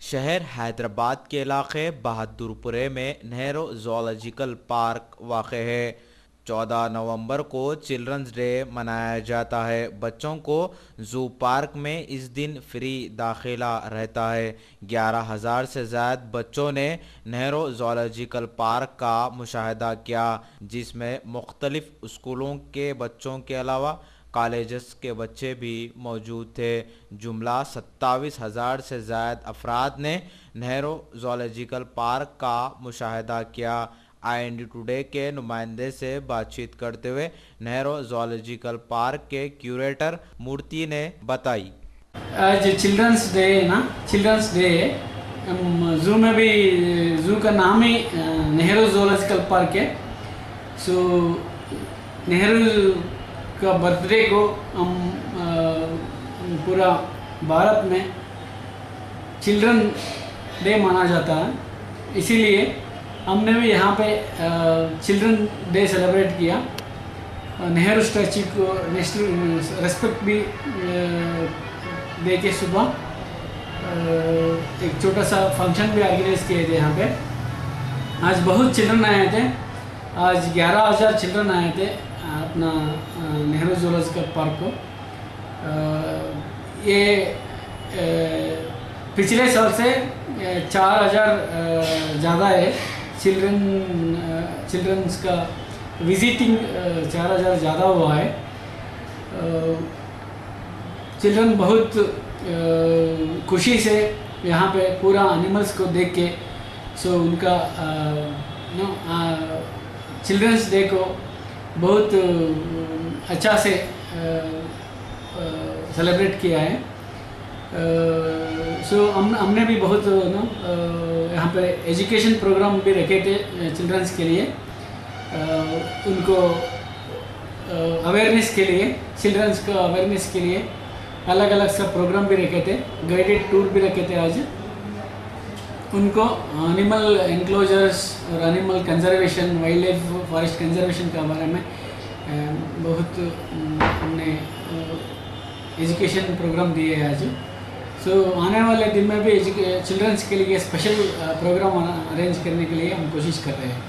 शहर हैदराबाद के इलाके बहादुरपुरे में नेहरू ज़ूलॉजिकल पार्क वाक़ है। 14 नवंबर को चिल्ड्रंस डे मनाया जाता है। बच्चों को जू पार्क में इस दिन फ्री दाखिला रहता है। 11,000 से ज़्यादा बच्चों ने नेहरू ज़ूलॉजिकल पार्क का मुशाहिदा किया, जिसमें मुख्तलिफ स्कूलों के बच्चों के अलावा कॉलेजेस के बच्चे भी मौजूद थे। जुमला 27,000 से ज़्यादा अफराद ने नेहरू ज़ूलॉजिकल पार्क का मुशाहिदा किया। IND टुडे के नुमाइंदे से बातचीत करते हुए नेहरू ज़ूलॉजिकल पार्क के क्यूरेटर मूर्ति ने बताई, आज चिल्ड्रंस डे है ना, चिल्ड्रंस डे है। जू में भी जू का नाम ही नेहरू ज़ूलॉजिकल पार्क है। सो नेहरू का बर्थडे को हम पूरा भारत में चिल्ड्रन डे माना जाता है, इसीलिए हमने भी यहाँ पे चिल्ड्रन डे सेलिब्रेट किया। नेहरू स्टैचू को नेशनल रेस्पेक्ट भी दे के सुबह एक छोटा सा फंक्शन भी ऑर्गेनाइज किए थे यहाँ पे। आज बहुत चिल्ड्रन आए थे, आज 11,000 चिल्ड्रन आए थे अपना नेहरू ज़ूलॉजिकल पार्क को। ये पिछले साल से 4,000 ज़्यादा है चिल्ड्रंस का विजिटिंग 4,000 ज़्यादा हुआ है। चिल्ड्रन बहुत खुशी से यहाँ पे पूरा एनिमल्स को देख के उनका चिल्ड्रंस डे को बहुत अच्छा से सेलिब्रेट किया है। हमने भी बहुत यहाँ पे एजुकेशन प्रोग्राम भी रखे थे चिल्ड्रंस के लिए। उनको अवेयरनेस के लिए, चिल्ड्रंस का अवेयरनेस के लिए अलग अलग सब प्रोग्राम भी रखे थे, गाइडेड टूर भी रखे थे। आज उनको एनिमल एनक्लोजर्स और animal conservation, wild life forest conservation के बारे में बहुत हमने एजुकेशन प्रोग्राम दिए हैं आज। आने वाले दिन में भी चिल्ड्रंस के लिए स्पेशल प्रोग्राम अरेंज करने के लिए हम कोशिश कर रहे हैं।